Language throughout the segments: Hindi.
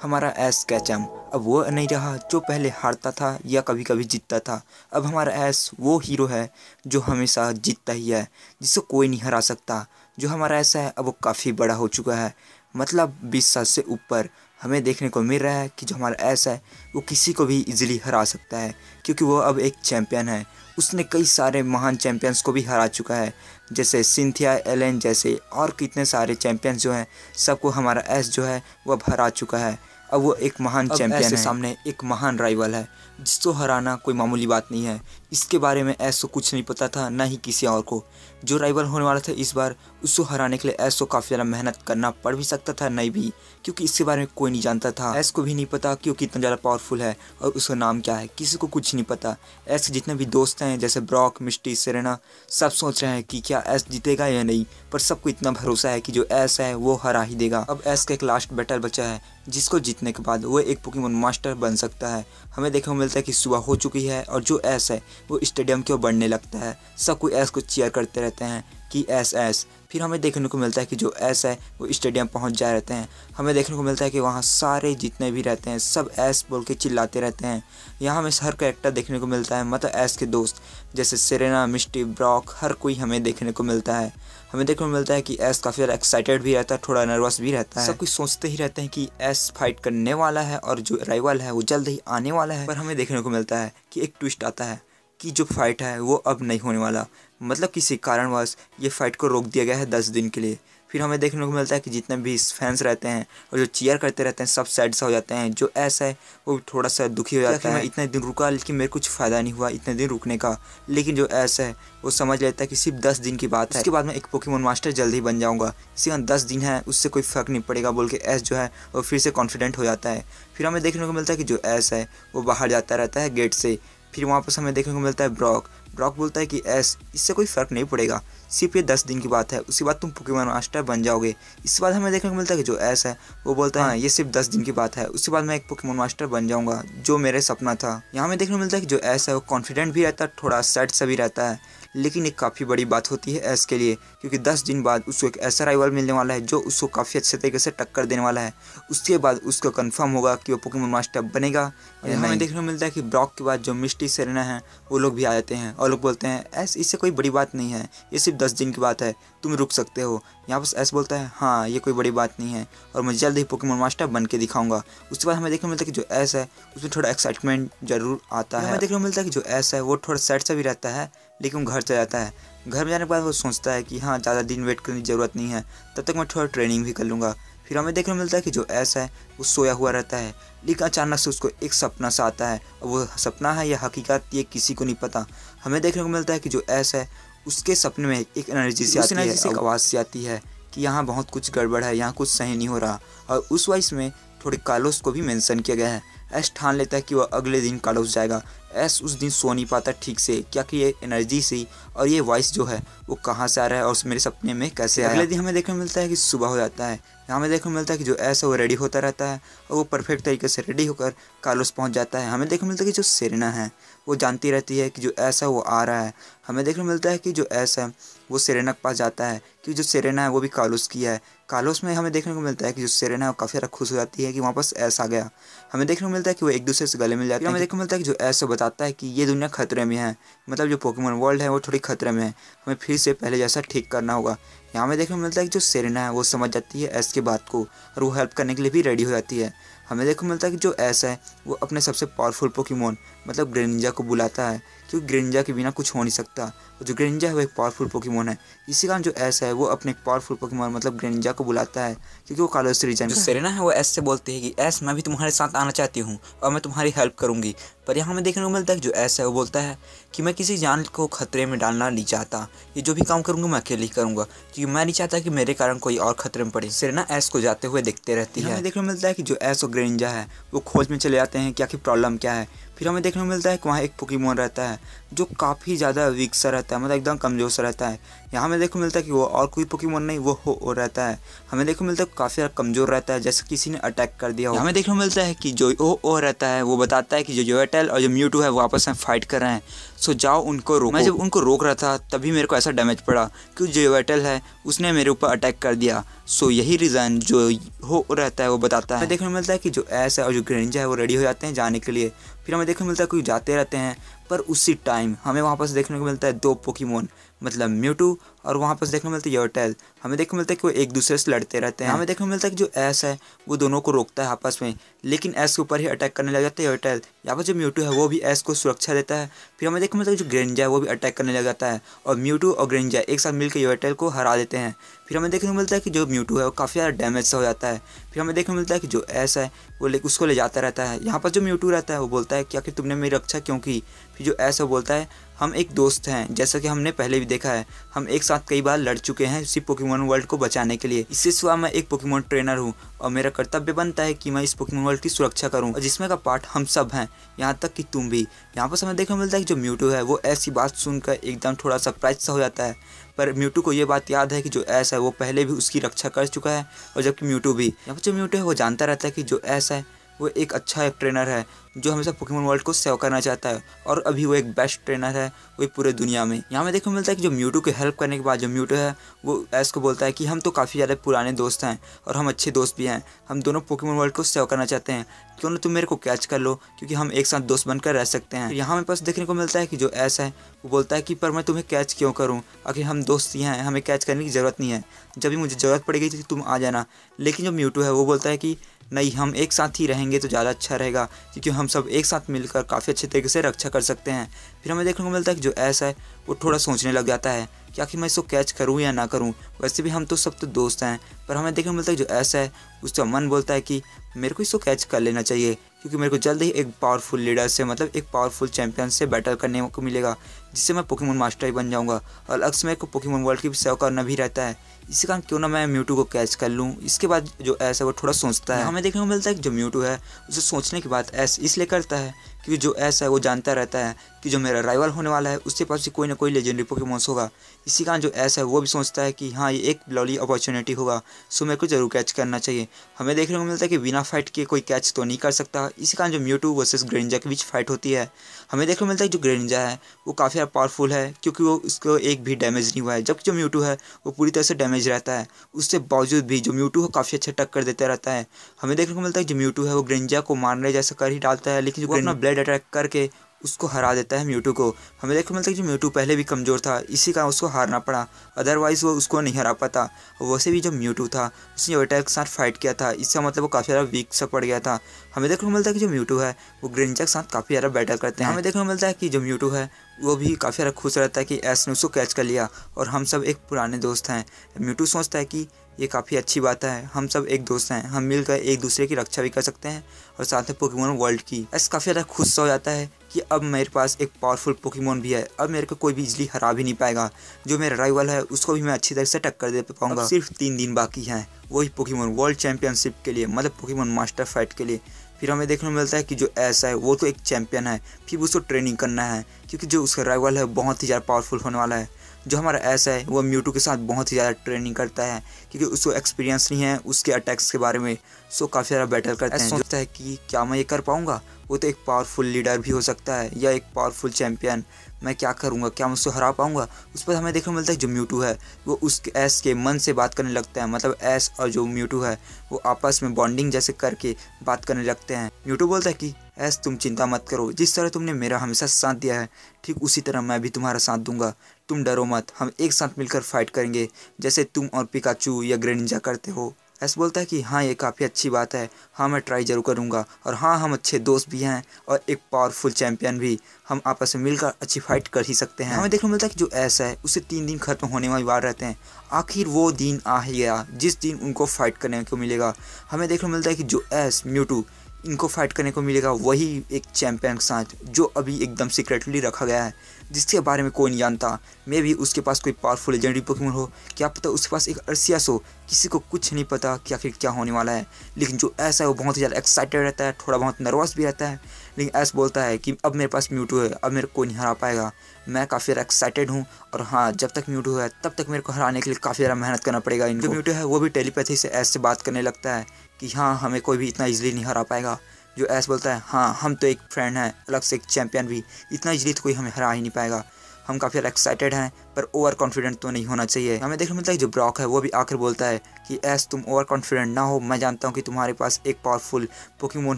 हमारा एस कैचम अब वो नहीं रहा जो पहले हारता था या कभी कभी जीतता था। अब हमारा एस वो हीरो है जो हमेशा जीतता ही है, जिसको कोई नहीं हरा सकता। जो हमारा एस है अब वो काफ़ी बड़ा हो चुका है, मतलब 20 साल से ऊपर। हमें देखने को मिल रहा है कि जो हमारा एस है वो किसी को भी इजीली हरा सकता है, क्योंकि वो अब एक चैम्पियन है। उसने कई सारे महान चैम्पियंस को भी हरा चुका है, जैसे सिंथिया एलेन जैसे और कितने सारे चैम्पियंस जो हैं, सबको हमारा एस जो है वो अब हरा चुका है। अब वो एक महान चैंपियन है, सामने एक महान राइवल है जिसको हराना कोई मामूली बात नहीं है। इसके बारे में एस को कुछ नहीं पता था, ना ही किसी और को। जो राइवल होने वाला था इस बार, उसको हराने के लिए एस को काफ़ी ज़्यादा मेहनत करना पड़ भी सकता था, नहीं भी, क्योंकि इसके बारे में कोई नहीं जानता था। एस को भी नहीं पता कि वो कितना ज़्यादा पावरफुल है और उसका नाम क्या है, किसी को कुछ नहीं पता। एस के जितने भी दोस्त हैं जैसे ब्रॉक, मिस्टी, सेरेना, सब सोच रहे हैं कि क्या एस जीतेगा या नहीं, पर सबको इतना भरोसा है कि जो एस है वो हरा ही देगा। अब एस का एक लास्ट बैटल बचा है, जिसको जीतने के बाद वो एक पोकेमॉन मास्टर बन सकता है। हमें देखने को मिलता है कि सुबह हो चुकी है और जो एस है वो स्टेडियम की ओर बढ़ने लगता है। सब कोई एस को चीयर करते रहते हैं कि एस एस। फिर हमें देखने को मिलता है कि जो एस है वो स्टेडियम पहुंच जाए रहते हैं। हमें देखने को मिलता है कि वहाँ सारे जितने भी रहते हैं सब एस बोल के चिल्लाते रहते हैं। यहाँ हमें हर कैरेक्टर देखने को मिलता है, मतलब एस के दोस्त जैसे सेरेना, मिस्टी, ब्रॉक, हर कोई हमें देखने को मिलता है। हमें देखने को मिलता है कि एस काफ़ी ज़्यादा एक्साइटेड भी रहता है, थोड़ा नर्वस भी रहता है। सब कुछ सोचते ही रहते हैं कि एस फाइट करने वाला है और जो राइवल है वो जल्द ही आने वाला है। पर हमें देखने को मिलता है कि एक ट्विस्ट आता है कि जो फाइट है वो अब नहीं होने वाला, मतलब किसी कारणवश ये फाइट को रोक दिया गया है 10 दिन के लिए। फिर हमें देखने को मिलता है कि जितने भी फैंस रहते हैं और जो चीयर करते रहते हैं सब सैड सा हो जाते हैं। जो एस है वो थोड़ा सा दुखी हो जाता है, मैं इतने दिन रुका लेकिन मेरे कुछ फ़ायदा नहीं हुआ इतने दिन रुकने का। लेकिन जो एस है वो समझ लेता है कि सिर्फ 10 दिन की बात है, उसके बाद मैं एक पोकेमॉन मास्टर जल्द ही बन जाऊँगा, इसी 10 दिन है उससे कोई फ़र्क नहीं पड़ेगा बोल के एस जो है वो फिर से कॉन्फिडेंट हो जाता है। फिर हमें देखने को मिलता है कि जो एस है वो बाहर जाता रहता है गेट से। फिर वहाँ पर हमें देखने को मिलता है ब्रॉक बोलता है कि एस इससे कोई फ़र्क नहीं पड़ेगा, सिर्फ ये 10 दिन की बात है, उसके बाद तुम पोकेमॉन मास्टर बन जाओगे। इसके बाद हमें देखने को मिलता है कि जो एस है वो बोलता है हाँ ये सिर्फ 10 दिन की बात है, उसके बाद मैं एक पोकेमॉन मास्टर बन जाऊंगा जो मेरे सपना था। यहाँ हमें देखने को मिलता है कि जो एस है वो कॉन्फिडेंट भी रहता है, थोड़ा सैड सा भी रहता है। लेकिन एक काफ़ी बड़ी बात होती है एस के लिए, क्योंकि 10 दिन बाद उसको एक ऐसा राइवल मिलने वाला है जो उसको काफ़ी अच्छे तरीके से टक्कर देने वाला है। उसके बाद उसको कंफर्म होगा कि वो पोकेमॉन मास्टर बनेगा या नहीं। हमें देखने को मिलता है कि ब्रॉक के बाद जो मिस्टी, सेरेना है वो लोग भी आ जाते हैं और लोग बोलते हैं एस इससे कोई बड़ी बात नहीं है, ये सिर्फ 10 दिन की बात है, तुम रुक सकते हो। यहाँ पर एस बोलता है हाँ ये कोई बड़ी बात नहीं है और मैं जल्द ही पोकेमॉन मास्टर बन के दिखाऊंगा। उसके बाद हमें देखने को मिलता है कि जो एस है उसमें थोड़ा एक्साइटमेंट जरूर आता है। हमें देखने को मिलता है कि जो एस है वो थोड़ा सैड सा भी रहता है, लेकिन घर चला जाता है। घर में जाने के बाद वो सोचता है कि हाँ ज़्यादा दिन वेट करने की ज़रूरत नहीं है, तब तक मैं थोड़ा ट्रेनिंग भी कर लूँगा। फिर हमें देखने को मिलता है कि जो एस है वो सोया हुआ रहता है, लेकिन अचानक से उसको एक सपना सा आता है और वो सपना है या हकीकत ये किसी को नहीं पता। हमें देखने को मिलता है कि जो एस है उसके सपने में एक एनर्जी से आती है, एक आवाज़ से आती है कि यहाँ बहुत कुछ गड़बड़ है, यहाँ कुछ सही नहीं हो रहा। और उस वॉइस में थोड़े कार्लोस को भी मेंशन किया गया है। एस ठान लेता है कि वह अगले दिन कार्लोस जाएगा। एस उस दिन सो नहीं पाता ठीक से, क्या कि ये एनर्जी सी और ये वॉइस जो है वो कहाँ से आ रहा है और मेरे सपने में कैसे आया। अगले दिन हमें देखने को मिलता है कि सुबह हो जाता है। यहाँ हमें देखने को मिलता है कि जो एस है वो रेडी होता रहता है और वो परफेक्ट तरीके से रेडी होकर कार्लोस पहुँच जाता है। हमें देखने को मिलता है कि जो सेरेना है वो जानती रहती है कि जो एस है वो आ रहा है। हमें देखने को मिलता है कि जो एस है वो सेरेना के पास जाता है, क्योंकि जो सेरेना है वो भी कार्लोस की है। कार्लोस में हमें देखने को मिलता है कि जो सेरेना है वो काफ़ी ज़्यादा खुश हो जाती है कि वहाँ पास एस आ गया। हमें देखने को मिलता है कि वो एक दूसरे से गले मिल जाते हैं। हमें देखने को मिलता है कि जो एस बताता है कि ये दुनिया खतरे में है, मतलब जो पोकेमॉन वर्ल्ड है वो थोड़ी खतरे में है, हमें फिर से पहले जैसा ठीक करना होगा। यहाँ हमें देखने को मिलता है कि जो सेरेना है वो समझ जाती है एस की बात को और वो हेल्प करने के लिए भी रेडी हो जाती है। हमें देखने को मिलता है कि जो एस है वो अपने सबसे पावरफुल पोकेमॉन मतलब ग्रेनिंजा को बुलाता है, क्योंकि ग्रेनिंजा के बिना कुछ हो नहीं सकता और जो ग्रेनिंजा है वो एक पावरफुल पोकेमॉन है। इसी कारण जो एस है वो अपने पावरफुल पोकेमॉन मतलब ग्रेनिंजा को बुलाता है, क्योंकि वो कार्लोस रीजन जो सेरेना है वो एस से बोलती है कि एस मैं भी तुम्हारे साथ आना चाहती हूँ और मैं तुम्हारी हेल्प करूँगी। पर यहाँ हमें देखने को मिलता है कि जो एस है वो बोलता है कि मैं किसी जान को खतरे में डालना नहीं चाहता, ये जो भी काम करूँगा मैं अकेले ही करूँगा, क्योंकि मैं नहीं चाहता कि मेरे कारण कोई और खतरे में पड़े। सेरेना एस को जाते हुए देखते रहती है। हमें देखने को मिलता है कि जो एस और ग्रेनिंजा है वो खोज में चले जाते हैं क्या कि प्रॉब्लम क्या है। फिर हमें देखने को मिलता है कि वहाँ एक पोकेमॉन रहता है जो काफ़ी ज़्यादा वीक सा रहता है, मतलब एकदम कमज़ोर सा रहता है। यहाँ हमें देखने को मिलता है कि वो और कोई पोकेमॉन नहीं, वो हो रहता है। हमें देखने को मिलता है काफ़ी ज़्यादा कमज़ोर रहता है, जैसे किसी ने अटैक कर दिया हो। हमें देखने को मिलता है कि जो ओ रहता है वो बताता है कि जो जोएटेल और जो म्यूटू है वो आपस में फाइट कर रहे हैं, सो जाओ उनको रोको। मैं जब उनको रोक रहा था तभी मेरे को ऐसा डैमेज पड़ा क्योंकि जो जोएटेल है उसने मेरे ऊपर अटैक कर दिया। सो यही रीज़न जो हो रहता है वो बताता है। हमें देखने को मिलता है कि जो एस है और जो ग्रेनिंजा है वो रेडी हो जाते हैं जाने के लिए। फिर हमें देखने को मिलता है कोई जाते रहते हैं, पर उसी टाइम हमें वहाँ पर देखने को मिलता है दो पोकेमॉन, मतलब म्यूटू और वहाँ पर देखने को मिलता है जोएटेल। हमें देखने को मिलता है कि वो एक दूसरे से लड़ते रहते हैं। हमें देखने को मिलता है कि जो एस है वो दोनों को रोकता है आपस में, लेकिन एस के ऊपर ही अटैक करने लग जाता है जोएटेल। यहाँ पर जो म्यूटू है वो भी एस को सुरक्षा देता है। फिर हमें देखने को मिलता है कि जो ग्रेनिंजा है वो भी अटैक करने लग जाता है और म्यूटू और ग्रेनिंजा एक साथ मिलकर जोएटेल को हरा देते हैं। फिर हमें देखने को मिलता है कि जो म्यूटू है वो काफ़ी ज़्यादा डैमेज सा हो जाता है। फिर हमें देखने को मिलता है कि जो एस है वो उसको ले जाता रहता है। यहाँ पर जो म्यूटू रहता है वो बोलता है कि आखिर तुमने मेरी रक्षा क्यों की। फिर जो एस है वो बोलता है हम एक दोस्त हैं, जैसा कि हमने पहले भी देखा है, हम एक साथ कई बार लड़ चुके हैं इसी पोकेमॉन वर्ल्ड को बचाने के लिए। इससे सिवा मैं एक पोकेमॉन ट्रेनर हूँ और मेरा कर्तव्य बनता है कि मैं इस पोकेमॉन वर्ल्ड की सुरक्षा करूँ, और जिसमें का पार्ट हम सब हैं, यहाँ तक कि तुम भी। यहाँ पर हमें देखने को मिलता है कि जो म्यूटू है वो ऐसी बात सुनकर एकदम थोड़ा सरप्राइज सा हो जाता है, पर म्यूटू को ये बात याद है कि जो एस है वो पहले भी उसकी रक्षा कर चुका है, और जबकि म्यूटू भी। यहाँ पर जो म्यूटू है वो जानता रहता है कि जो एस है वो एक अच्छा एक ट्रेनर है जो हमेशा पोकेमॉन वर्ल्ड को सेव करना चाहता है, और अभी वो एक बेस्ट ट्रेनर है वो पूरे दुनिया में। यहाँ में देखने को मिलता है कि जो म्यूटू की हेल्प करने के बाद जो म्यूटू है वो एस को बोलता है कि हम तो काफ़ी ज़्यादा पुराने दोस्त हैं और हम अच्छे दोस्त भी हैं, हम दोनों पोकेमॉन वर्ल्ड को सेव करना चाहते हैं, क्यों ना तुम मेरे को कैच कर लो, क्योंकि हम एक साथ दोस्त बनकर रह सकते हैं। यहाँ हमें पास देखने को मिलता है कि जो एस है वो बोलता है कि पर मैं तुम्हें कैच क्यों करूँ, आखिर हम दोस्त ही हैं, हमें कैच करने की ज़रूरत नहीं है, जब भी मुझे ज़रूरत पड़ेगी तो तुम आ जाना। लेकिन जो म्यूटू है वो बोलता है कि नहीं, हम एक साथ ही रहेंगे तो ज़्यादा अच्छा रहेगा, क्योंकि हम सब एक साथ मिलकर काफ़ी अच्छे तरीके से रक्षा कर सकते हैं। फिर हमें देखने को मिलता है कि जो एस है वो थोड़ा सोचने लग जाता है कि आखिर मैं इसको कैच करूँ या ना करूँ, वैसे भी हम तो सब तो दोस्त हैं। पर हमें देखने को मिलता है कि जो एस है उसका मन बोलता है कि मेरे को इसको कैच कर लेना चाहिए, क्योंकि मेरे को जल्द ही एक पावरफुल लीडर से, मतलब एक पावरफुल चैंपियन से बैटल करने को मिलेगा, जिससे मैं पोकेमॉन मास्टर ही बन जाऊँगा, और अक्सर मेरे को पोकेमॉन वर्ल्ड की भी सेवा करना भी रहता है, इसी कारण क्यों ना मैं म्यूटू को कैच कर लूँ। इसके बाद जो एस है वो थोड़ा सोचता है। हमें देखने को मिलता है कि जो म्यूटू है उसे सोचने की बात एस इसलिए करता है क्योंकि जो एस है वो जानता रहता है कि जो मेरा राइवल होने वाला है उसके पास भी कोई ना कोई लेजेंडरी पोकेमॉन्स होगा। इसी कारण जो एस है वो भी सोचता है कि हाँ, ये एक लवली अपॉर्चुनिटी होगा, सो मेरे को जरूर कैच करना चाहिए। हमें देखने को मिलता है कि बिना फाइट के कोई कैच तो नहीं कर सकता। इसी कारण जो म्यूटू वर्सेस ग्रेनिंजा के बीच फाइट होती है। हमें देखने को मिलता है कि जो ग्रेनिंजा है वो काफ़ी ज़्यादा पावरफुल है, क्योंकि वो उसको एक भी डैमेज नहीं हुआ है, जबकि जो म्यूटू है वो पूरी तरह से डैमेज रहता है। उससे बावजूद भी जो म्यूटू है काफ़ी अच्छा टक्कर देता रहता है। हमें देखने को मिलता है कि जो म्यूटू है वो ग्रेनिंजा को मारने जैसा कर ही डालता है, लेकिन जो अपना ब्लेड अटैक करके उसको हरा देता है म्यूटू को। हमें देखने को मिलता है कि जो म्यूटू पहले भी कमज़ोर था, इसी कारण उसको हारना पड़ा, अदरवाइज़ वो उसको नहीं हरा पाता। वैसे भी जो म्यूटू था उसने जोएटेल के साथ फाइट किया था, इसका मतलब वो काफ़ी ज़्यादा वीक सा पड़ गया था। हमें देखने को मिलता है कि जो म्यूटू है वो ग्रेनिंजा के साथ काफ़ी ज़्यादा बैटल करते हैं। हमें देखने को मिलता है कि जो म्यूटू है वो भी काफ़ी ज़्यादा खुश रहता है कि एस ने उसको कैच कर लिया और हम सब एक पुराने दोस्त हैं। म्यूटू सोचता है कि ये काफ़ी अच्छी बात है, हम सब एक दोस्त हैं, हम मिलकर एक दूसरे की रक्षा भी कर सकते हैं और साथ में पोकेमॉन वर्ल्ड की। एस काफ़ी ज़्यादा खुश हो जाता है कि अब मेरे पास एक पावरफुल पोकेमॉन भी है, अब मेरे को कोई भी इजीली हरा भी नहीं पाएगा, जो मेरा राइवल है उसको भी मैं अच्छी तरह से टक्कर दे पाऊंगा। सिर्फ 3 दिन बाकी हैं वही पोकेमॉन वर्ल्ड चैंपियनशिप के लिए, मतलब पोकेमॉन मास्टर फाइट के लिए। फिर हमें देखने को मिलता है कि जो एस है वो तो एक चैंपियन है, फिर उसको ट्रेनिंग करना है, क्योंकि जो उसका राइवल है बहुत ही ज़्यादा पावरफुल होने वाला है। जो हमारा एस है वो म्यूटू के साथ बहुत ही ज़्यादा ट्रेनिंग करता है, क्योंकि उसको एक्सपीरियंस नहीं है उसके अटैक्स के बारे में, सो काफ़ी ज़्यादा बैटल करता है। सोचता है कि क्या मैं ये कर पाऊँगा, वो तो एक पावरफुल लीडर भी हो सकता है या एक पावरफुल चैंपियन, मैं क्या करूँगा, क्या मैं उसको हरा पाऊँगा। उस पर हमें देखने को मिलता है जो म्यूटू है वो उस एस के मन से बात करने लगता है, मतलब एस और जो म्यूटू है वो आपस में बॉन्डिंग जैसे करके बात करने लगते हैं। म्यूटू बोलता है कि एस तुम चिंता मत करो, जिस तरह तुमने मेरा हमेशा साथ दिया है ठीक उसी तरह मैं भी तुम्हारा साथ दूंगा, तुम डरो मत, हम एक साथ मिलकर फाइट करेंगे जैसे तुम और पिकाचू या ग्रेनिंजा करते हो। एस बोलता है कि हाँ, ये काफ़ी अच्छी बात है, हाँ मैं ट्राई जरूर करूँगा, और हाँ हम अच्छे दोस्त भी हैं और एक पावरफुल चैंपियन भी, हम आपस में मिलकर अच्छी फाइट कर ही सकते हैं। हमें देखने को मिलता है कि जो एस है उसे 3 दिन खत्म होने वाली बात रहते हैं, आखिर वो दिन आ ही गया जिस दिन उनको फाइट करने को मिलेगा। हमें देखने को मिलता है कि जो एस म्यूटू इनको फाइट करने को मिलेगा वही एक चैंपियन के साथ जो अभी एकदम सीक्रेटली रखा गया है, जिसके बारे में कोई नहीं जानता। मे भी उसके पास कोई पावरफुल लेजेंडरी पोकेमॉन हो, क्या पता उसके पास एक अर्सियस हो, किसी को कुछ नहीं पता कि आखिर क्या होने वाला है। लेकिन जो ऐसा है वो बहुत ही ज़्यादा एक्साइटेड रहता है, थोड़ा बहुत नर्वस भी रहता है, लेकिन एस बोलता है कि अब मेरे पास म्यूटू है, अब मेरे को कोई नहीं हरा पाएगा। मैं काफ़ी ज़्यादा एक्साइटेड हूँ और हाँ, जब तक म्यूटू है तब तक मेरे को हराने के लिए काफ़ी ज़्यादा मेहनत करना पड़ेगा। इनको जो म्यूटू है वो भी टेलीपैथी से एस से बात करने लगता है कि हाँ, हमें कोई भी इतना ईजिली नहीं हरा पाएगा। जो एस बोलता है हाँ, हम तो एक फ्रेंड हैं, अलग से एक चैंपियन भी, इतना ईजिली तो कोई हमें हरा ही नहीं पाएगा। हम काफ़ी ज़्यादा एक्साइटेड हैं पर ओवर कॉन्फिडेंट तो नहीं होना चाहिए। हमें देखने मिलता है जो ब्रॉक है वो भी आकर बोलता है कि एस तुम ओवर कॉन्फिडेंट ना हो, मैं जानता हूँ कि तुम्हारे पास एक पावरफुल पोकेमोन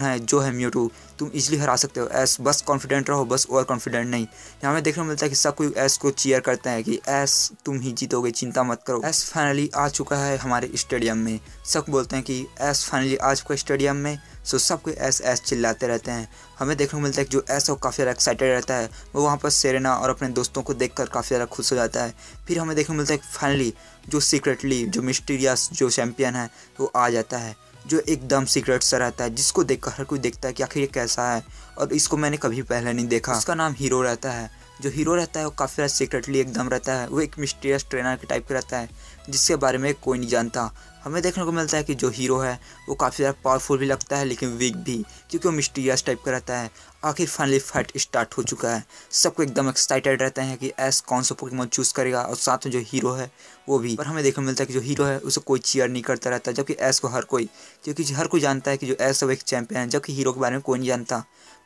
है जो है म्यूटू, तुम इजीली हरा सकते हो एस, बस कॉन्फिडेंट रहो, बस ओवर कॉन्फिडेंट नहीं। यहाँ हमें देखने को मिलता है कि सब कोई एस को चीयर करते हैं कि एस तुम ही जीतोगे, चिंता मत करो। एस फाइनली आ चुका है हमारे स्टेडियम में। सब बोलते हैं कि एस फाइनली आ चुका है स्टेडियम में। सो सब कोई एस एस चिल्लाते रहते हैं। हमें देखने को मिलता है कि जो एस वो काफ़ी ज़्यादा एक्साइटेड रहता है, वो वहाँ पर सेरेना और अपने दोस्तों को देखकर काफ़ी ज़्यादा खुश हो जाता है। फिर हमें देखने को मिलता है कि फाइनली जो सीक्रेटली जो मिस्टीरियस जो चैंपियन है वो आ जाता है, जो एकदम सीक्रेट सा रहता है, जिसको देखकर हर कोई देखता है कि आखिर ये कैसा है और इसको मैंने कभी पहले नहीं देखा। उसका नाम हीरो रहता है। जो हीरो रहता है वो काफ़ी ज़्यादा सीक्रेटली एकदम रहता है, वो एक मिस्टीरियस ट्रेनर के टाइप का रहता है जिसके बारे में कोई नहीं जानता। हमें देखने को मिलता है कि जो हीरो है वो काफ़ी ज़्यादा पावरफुल भी लगता है लेकिन वीक भी, क्योंकि वो मिस्टीरियस टाइप का रहता है। आखिर फाइनली फाइट स्टार्ट हो चुका है। सबको एकदम एक्साइटेड रहते हैं कि एस कौन सा पोकेमोन चूज़ करेगा और साथ में जो हीरो है वो भी। पर हमें देखने को मिलता है कि जो हीरो है उसे कोई चीयर नहीं करता रहता, जबकि एस को हर कोई, क्योंकि हर कोई जानता है कि जो एस वो एक चैंपियन है, जबकि हीरो के बारे में कोई नहीं जानता।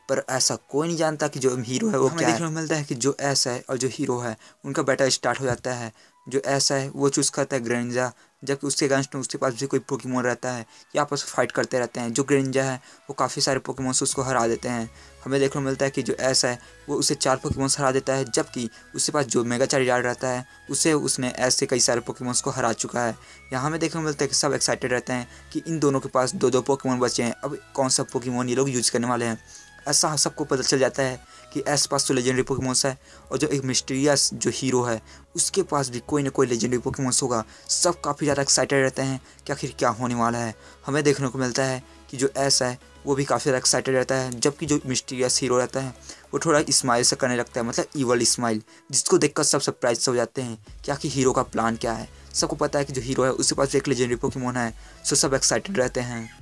पर ऐसा कोई नहीं जानता कि जो हीरो है वो क्या है। देखने को मिलता है कि जो एस है और जो हीरो है उनका बैटल स्टार्ट हो जाता है। जो एस है वो चूज़ करता है ग्रेनिंजा, जबकि उसके अगेंस्ट में उसके पास भी कोई पोकेमोन रहता है, ये आपस में फाइट करते रहते हैं। जो ग्रेनिंजा है वो काफ़ी सारे पोकेमोन से उसको हरा देते हैं। हमें देखने को मिलता है कि जो एस है वो उसे 4 पोकेमोन हरा देता है, जबकि उसके पास जो मेगा चारिडार रहता है उसे उसने एस से कई सारे पोकेमोन्स को हरा चुका है। यहाँ हमें देखने को मिलता है कि सब एक्साइटेड रहते हैं कि इन दोनों के पास 2-2 पोकेमोन बचे हैं, अब कौन सा पोकेमोन ये लोग यूज करने वाले हैं। ऐसा सबको पता चल जाता है कि एस पास तो लेजेंडरी पोकेमोन्स है और जो एक मिस्टीरियस जो हीरो है उसके पास भी कोई ना कोई लेजेंडरी पोकेमोन्स होगा। सब काफ़ी ज़्यादा एक्साइटेड रहते हैं कि आखिर क्या होने वाला है। हमें देखने को मिलता है कि जो एस है वो भी काफ़ी ज़्यादा एक्साइटेड रहता है, जबकि जो मिस्टीरियस हीरो रहता है वो थोड़ा स्माइल से करने लगता है, मतलब ईवल स्माइल, जिसको देखकर सब सरप्राइज हो जाते हैं कि आखिर हीरो का प्लान क्या है। सबको पता है कि जो हीरो है उसके पास एक लेजेंडरी पोकेमोन है, सो सब एक्साइटेड रहते हैं।